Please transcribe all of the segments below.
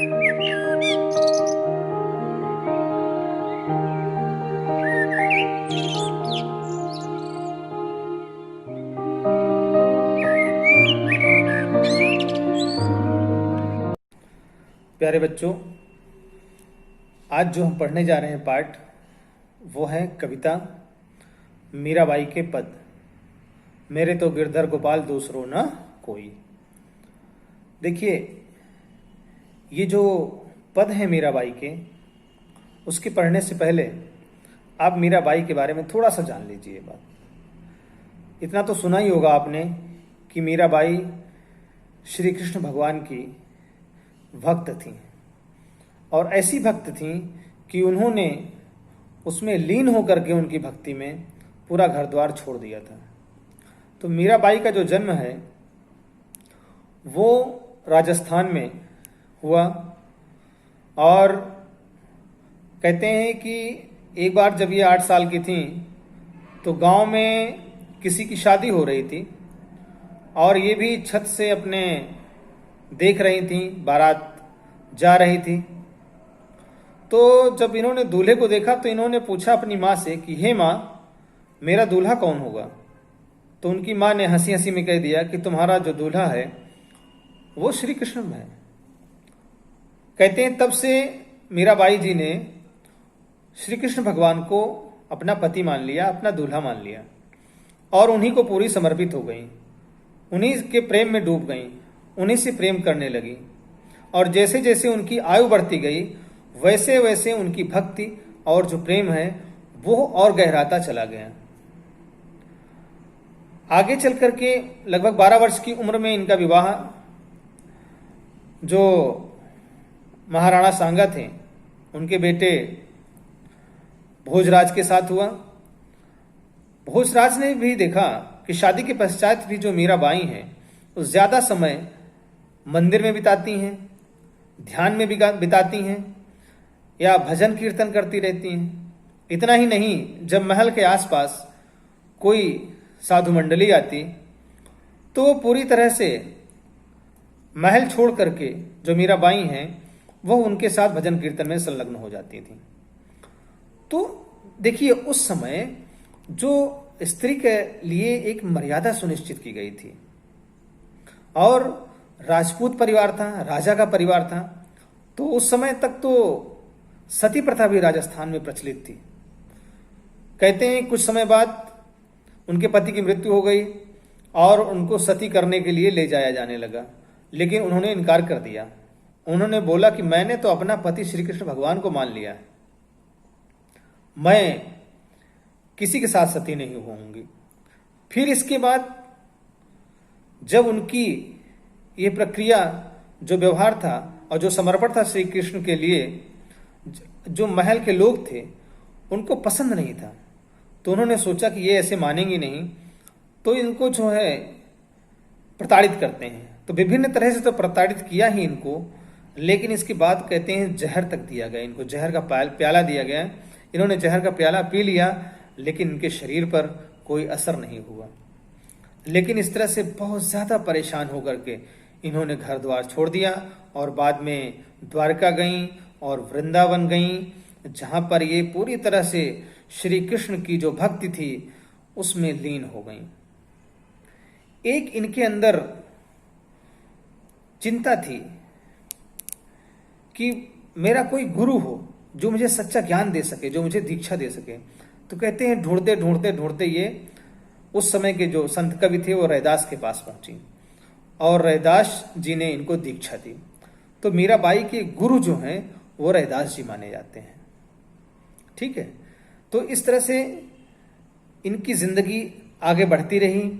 प्यारे बच्चों, आज जो हम पढ़ने जा रहे हैं पाठ, वो है कविता मीराबाई के पद। मेरे तो गिरधर गोपाल दूसरो न कोई। देखिए, ये जो पद हैं मीराबाई के, उसके पढ़ने से पहले आप मीराबाई के बारे में थोड़ा सा जान लीजिए। बात इतना तो सुना ही होगा आपने कि मीराबाई श्री कृष्ण भगवान की भक्त थी, और ऐसी भक्त थी कि उन्होंने उसमें लीन होकर के उनकी भक्ति में पूरा घर द्वार छोड़ दिया था। तो मीराबाई का जो जन्म है वो राजस्थान में हुआ, और कहते हैं कि एक बार जब ये 8 साल की थी तो गांव में किसी की शादी हो रही थी, और ये भी छत से अपने देख रही थी, बारात जा रही थी। तो जब इन्होंने दूल्हे को देखा तो इन्होंने पूछा अपनी माँ से कि हे माँ, मेरा दूल्हा कौन होगा? तो उनकी माँ ने हंसी हंसी में कह दिया कि तुम्हारा जो दूल्हा है वो श्री कृष्ण है। कहते हैं तब से मीराबाई जी ने श्री कृष्ण भगवान को अपना पति मान लिया, अपना दूल्हा मान लिया, और उन्हीं को पूरी समर्पित हो गई, उन्हीं के प्रेम में डूब गई, उन्हीं से प्रेम करने लगी। और जैसे जैसे उनकी आयु बढ़ती गई वैसे वैसे उनकी भक्ति और जो प्रेम है वो और गहराता चला गया। आगे चल करके लगभग 12 वर्ष की उम्र में इनका विवाह जो महाराणा सांगा थे उनके बेटे भोजराज के साथ हुआ। भोजराज ने भी देखा कि शादी के पश्चात भी जो मीराबाई हैं वो ज्यादा समय मंदिर में बिताती हैं, ध्यान में बिताती हैं, या भजन कीर्तन करती रहती हैं। इतना ही नहीं, जब महल के आसपास कोई साधु मंडली आती तो वो पूरी तरह से महल छोड़ करके जो मीराबाई हैं वो उनके साथ भजन कीर्तन में संलग्न हो जाती थी। तो देखिए, उस समय जो स्त्री के लिए एक मर्यादा सुनिश्चित की गई थी, और राजपूत परिवार था, राजा का परिवार था, तो उस समय तक तो सती प्रथा भी राजस्थान में प्रचलित थी। कहते हैं कुछ समय बाद उनके पति की मृत्यु हो गई और उनको सती करने के लिए ले जाया जाने लगा, लेकिन उन्होंने इनकार कर दिया। उन्होंने बोला कि मैंने तो अपना पति श्री कृष्ण भगवान को मान लिया है, मैं किसी के साथ सती नहीं होंगी। फिर इसके बाद जब उनकी ये प्रक्रिया, जो व्यवहार था और जो समर्पण था श्री कृष्ण के लिए, जो महल के लोग थे उनको पसंद नहीं था। तो उन्होंने सोचा कि ये ऐसे मानेंगे नहीं, तो इनको जो है प्रताड़ित करते हैं। तो विभिन्न तरह से तो प्रताड़ित किया ही इनको, लेकिन इसके बाद कहते हैं जहर तक दिया गया इनको, जहर का प्याला दिया गया। इन्होंने जहर का प्याला पी लिया, लेकिन इनके शरीर पर कोई असर नहीं हुआ। लेकिन इस तरह से बहुत ज्यादा परेशान होकर के इन्होंने घर द्वार छोड़ दिया, और बाद में द्वारका गईं और वृंदावन गईं, जहां पर ये पूरी तरह से श्री कृष्ण की जो भक्ति थी उसमें लीन हो गईं। एक इनके अंदर चिंता थी कि मेरा कोई गुरु हो जो मुझे सच्चा ज्ञान दे सके, जो मुझे दीक्षा दे सके। तो कहते हैं ढूंढते ढूंढते ढूंढते ये उस समय के जो संत कवि थे वो रैदास के पास पहुंची, और रैदास जी ने इनको दीक्षा दी। तो मीराबाई के गुरु जो हैं वो रैदास जी माने जाते हैं। ठीक है, तो इस तरह से इनकी जिंदगी आगे बढ़ती रही,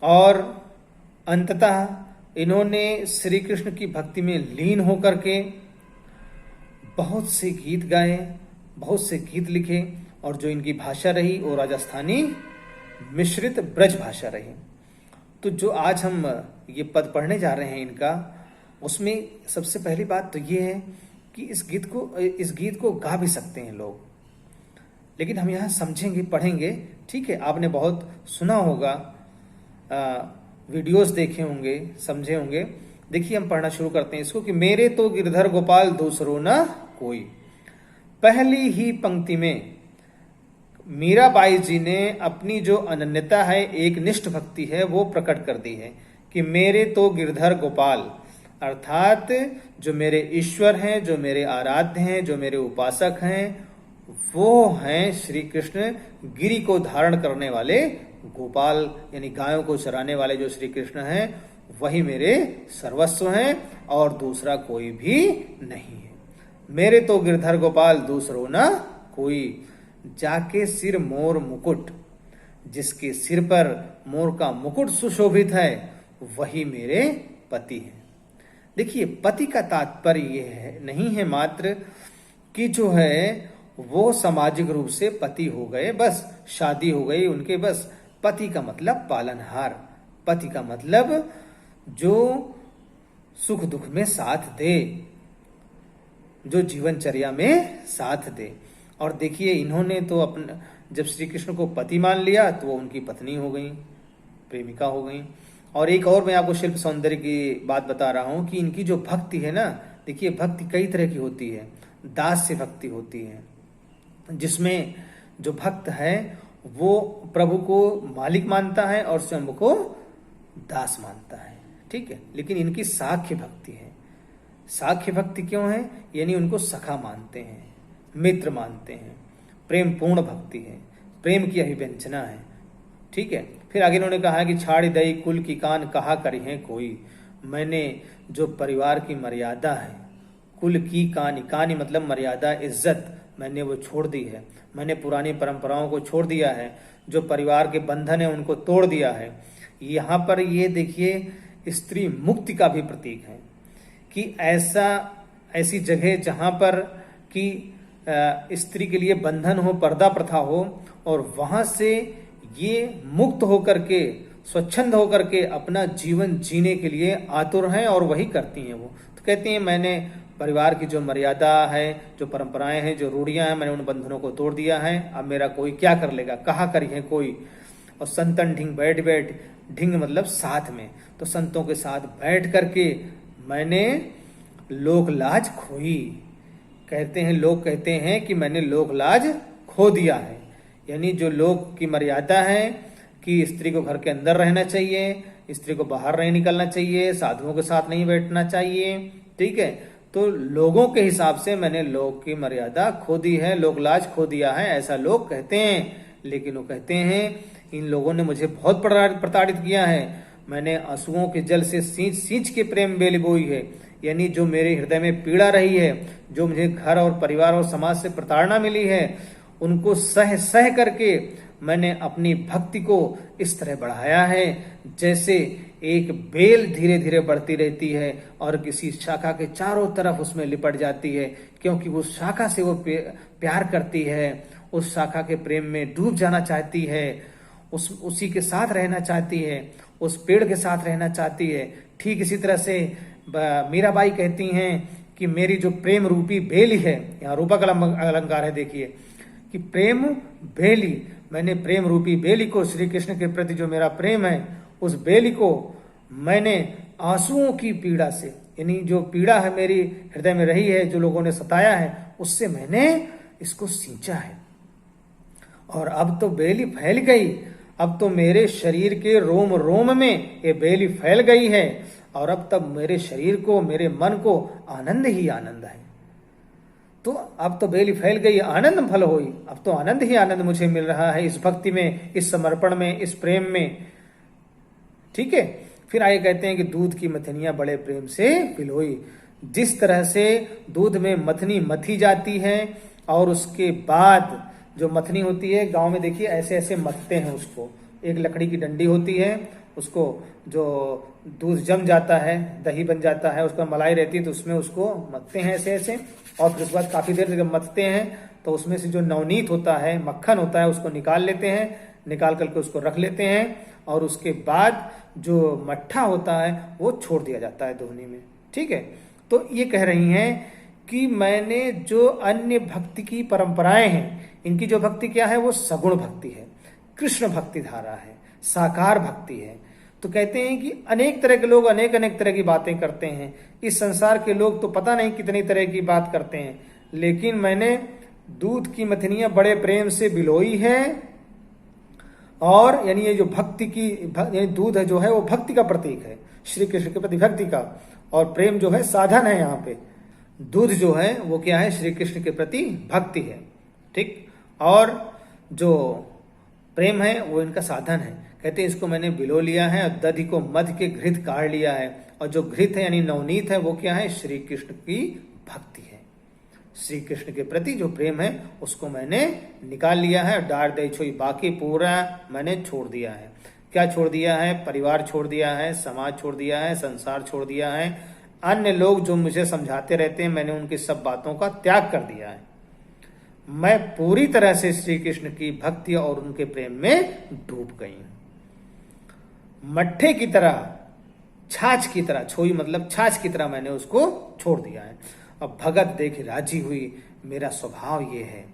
और अंततः इन्होंने श्री कृष्ण की भक्ति में लीन होकर के बहुत से गीत गाए, बहुत से गीत लिखे, और जो इनकी भाषा रही वो राजस्थानी मिश्रित ब्रज भाषा रही। तो जो आज हम ये पद पढ़ने जा रहे हैं इनका, उसमें सबसे पहली बात तो ये है कि इस गीत को गा भी सकते हैं लोग, लेकिन हम यहाँ समझेंगे, पढ़ेंगे। ठीक है, आपने बहुत सुना होगा, वीडियोस देखे होंगे, समझे होंगे, देखिए हम पढ़ना शुरू करते हैं इसको कि मेरे तो गिरधर गोपाल दूसरो न कोई। पहली ही पंक्ति में मीराबाई जी ने अपनी जो अनन्यता है, एक निष्ठ भक्ति है, वो प्रकट कर दी है कि मेरे तो गिरधर गोपाल, अर्थात जो मेरे ईश्वर हैं, जो मेरे आराध्य हैं, जो मेरे उपासक हैं, वो हैं श्री कृष्ण, गिरि को धारण करने वाले गोपाल, यानी गायों को चराने वाले जो श्री कृष्ण हैं, वही मेरे सर्वस्व हैं और दूसरा कोई भी नहीं है। मेरे तो गिरधर गोपाल दूसरो न कोई, जाके सिर मोर मुकुट, जिसके सिर पर मोर का मुकुट सुशोभित है, वही मेरे पति हैं। देखिए पति का तात्पर्य यह है, नहीं है मात्र कि जो है वो सामाजिक रूप से पति हो गए, बस शादी हो गई उनके, बस पति का मतलब पालनहार, पति का मतलब जो सुख दुख में साथ दे, जो जीवनचर्या में साथ दे। और देखिए इन्होंने तो अपना, जब श्री कृष्ण को पति मान लिया तो वो उनकी पत्नी हो गई, प्रेमिका हो गई। और एक और मैं आपको शिल्प सौंदर्य की बात बता रहा हूं कि इनकी जो भक्ति है ना, देखिए भक्ति कई तरह की होती है। दास्य भक्ति होती है, जिसमें जो भक्त है वो प्रभु को मालिक मानता है और स्वयं को दास मानता है, ठीक है। लेकिन इनकी साख्य भक्ति है। साख्य भक्ति क्यों है? यानी उनको सखा मानते हैं, मित्र मानते हैं, प्रेम पूर्ण भक्ति है, प्रेम की अभिव्यंजना है, ठीक है। फिर आगे उन्होंने कहा कि छाड़ी दई कुल की कान कहा करी है कोई, मैंने जो परिवार की मर्यादा है, कुल की कानी, कानी मतलब मर्यादा, इज्जत, मैंने वो छोड़ दी है। मैंने पुरानी परंपराओं को छोड़ दिया है, जो परिवार के बंधन है उनको तोड़ दिया है। यहाँ पर ये देखिए स्त्री मुक्ति का भी प्रतीक है कि ऐसी जगह जहाँ पर कि स्त्री के लिए बंधन हो, पर्दा प्रथा हो, और वहां से ये मुक्त होकर के, स्वच्छंद होकर के अपना जीवन जीने के लिए आतुर हैं और वही करती हैं। वो तो कहती हैं मैंने परिवार की जो मर्यादा है, जो परंपराएं हैं, जो रूढ़ियां हैं, मैंने उन बंधनों को तोड़ दिया है, अब मेरा कोई क्या कर लेगा, कहा करी है कोई। और संतन ढिंग बैठ बैठ, ढिंग मतलब साथ में, तो संतों के साथ बैठ करके मैंने लोक लाज खोई। कहते हैं, लोग कहते हैं कि मैंने लोक लाज खो दिया है, यानी जो लोक की मर्यादा है कि स्त्री को घर के अंदर रहना चाहिए, स्त्री को बाहर नहीं निकलना चाहिए, साधुओं के साथ नहीं बैठना चाहिए, ठीक है। तो लोगों के हिसाब से मैंने लोक की मर्यादा खो दी है, लोक लाज खो दिया है, ऐसा लोग कहते हैं। लेकिन वो कहते हैं इन लोगों ने मुझे बहुत प्रताड़ित किया है, मैंने आंसुओं के जल से सींच सींच के प्रेम बेली बोई है, यानी जो मेरे हृदय में पीड़ा रही है, जो मुझे घर और परिवार और समाज से प्रताड़ना मिली है, उनको सह सह करके मैंने अपनी भक्ति को इस तरह बढ़ाया है जैसे एक बेल धीरे धीरे बढ़ती रहती है और किसी शाखा के चारों तरफ उसमें लिपट जाती है, क्योंकि उस शाखा से वो प्यार करती है, उस शाखा के प्रेम में डूब जाना चाहती है, उसी के साथ रहना चाहती है, उस पेड़ के साथ रहना चाहती है। ठीक इसी तरह से मीराबाई कहती हैं कि मेरी जो प्रेम रूपी बेली है, यहाँ रूपक अलंकार है, देखिए कि प्रेम बेली, मैंने प्रेम रूपी बेली को, श्री कृष्ण के प्रति जो मेरा प्रेम है, उस बेली को मैंने आंसुओं की पीड़ा से, यानी जो पीड़ा है मेरी हृदय में रही है, जो लोगों ने सताया है, उससे मैंने इसको सींचा है। और अब तो बेली फैल गई, अब तो मेरे शरीर के रोम रोम में ये बेली फैल गई है, और अब तब मेरे शरीर को, मेरे मन को आनंद ही आनंद है। तो अब तो बेली फैल गई, आनंद फल होई, अब तो आनंद ही आनंद मुझे मिल रहा है इस भक्ति में, इस समर्पण में, इस प्रेम में, ठीक है। फिर आगे कहते हैं कि दूध की मथनियां बड़े प्रेम से पिलोई। जिस तरह से दूध में मथनी मथी जाती है और उसके बाद जो मथनी होती है, गांव में देखिए ऐसे ऐसे मथते हैं उसको, एक लकड़ी की डंडी होती है, उसको जो दूध जम जाता है, दही बन जाता है, उसका मलाई रहती है, तो उसमें उसको मथते हैं ऐसे ऐसे, और फिर उसके बाद काफी देर जब मथते हैं तो उसमें से जो नवनीत होता है, मक्खन होता है, उसको निकाल लेते हैं, निकाल करके उसको रख लेते हैं, और उसके बाद जो मट्ठा होता है वो छोड़ दिया जाता है दोहनी में, ठीक है। तो ये कह रही हैं कि मैंने जो अन्य भक्ति की परंपराएं हैं, इनकी जो भक्ति क्या है, वो सगुण भक्ति है, कृष्ण भक्ति धारा है, साकार भक्ति है। तो कहते हैं कि अनेक तरह के लोग अनेक अनेक तरह की बातें करते हैं। इस संसार के लोग तो पता नहीं कितनी तरह की बात करते हैं, लेकिन मैंने दूध की मथनियां बड़े प्रेम से बिलोई है। और यानी ये जो भक्ति की यानी दूध है जो है वो भक्ति का प्रतीक है, श्री कृष्ण के प्रति भक्ति का, और प्रेम जो है साधन है। यहाँ पे दूध जो है वो क्या है, श्री कृष्ण के प्रति भक्ति है, ठीक। और जो प्रेम है वो इनका साधन है। कहते हैं इसको मैंने बिलो लिया है और दधि को मध के घृत काढ़ लिया है। और जो घृत है यानी नवनीत है वो क्या है, श्री कृष्ण की भक्ति है। श्री कृष्ण के प्रति जो प्रेम है उसको मैंने निकाल लिया है। डार दे छोई बाकी पूरा मैंने छोड़ दिया है। क्या छोड़ दिया है, परिवार छोड़ दिया है, समाज छोड़ दिया है, संसार छोड़ दिया है। अन्य लोग जो मुझे समझाते रहते हैं मैंने उनकी सब बातों का त्याग कर दिया है। मैं पूरी तरह से श्री कृष्ण की भक्ति और उनके प्रेम में डूब गई हूं। मट्ठे की तरह, छाछ की तरह, छोई मतलब छाछ की तरह मैंने उसको छोड़ दिया है। अब भगत देख राजी हुई, मेरा स्वभाव ये है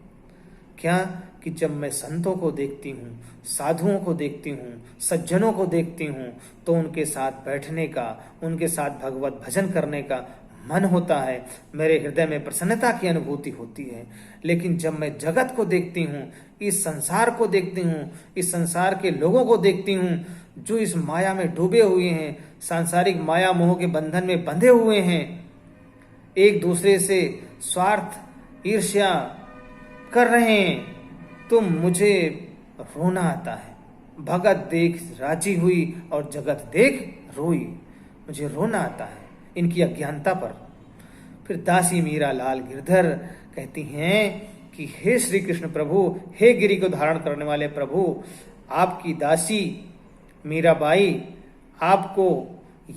क्या कि जब मैं संतों को देखती हूँ, साधुओं को देखती हूँ, सज्जनों को देखती हूँ, तो उनके साथ बैठने का, उनके साथ भगवत भजन करने का मन होता है। मेरे हृदय में प्रसन्नता की अनुभूति होती है। लेकिन जब मैं जगत को देखती हूँ, इस संसार को देखती हूँ, इस संसार के लोगों को देखती हूँ जो इस माया में डूबे हुए हैं, सांसारिक माया मोह के बंधन में बंधे हुए हैं, एक दूसरे से स्वार्थ ईर्ष्या कर रहे हैं, तो मुझे रोना आता है। भगत देख राजी हुई और जगत देख रोई, मुझे रोना आता है इनकी अज्ञानता पर। फिर दासी मीरा लाल गिरधर कहती हैं कि हे श्री कृष्ण प्रभु, हे गिरि को धारण करने वाले प्रभु, आपकी दासी मीराबाई आपको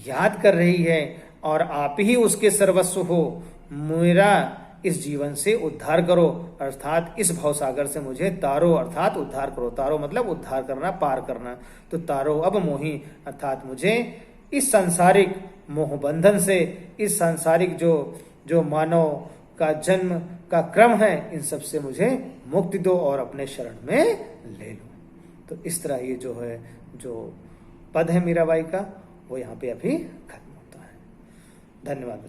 याद कर रही है और आप ही उसके सर्वस्व हो। मेरा इस जीवन से उद्धार करो, अर्थात इस भवसागर से मुझे तारो, अर्थात उद्धार करो। तारो मतलब उद्धार करना, पार करना। तो तारो अब मोही, अर्थात मुझे इस सांसारिक मोह बंधन से, इस सांसारिक जो मानव का जन्म का क्रम है, इन सब से मुझे मुक्ति दो और अपने शरण में ले लो। तो इस तरह ये जो है, जो पद है मीराबाई का, वो यहाँ पे अभी खत्म होता है। धन्यवाद।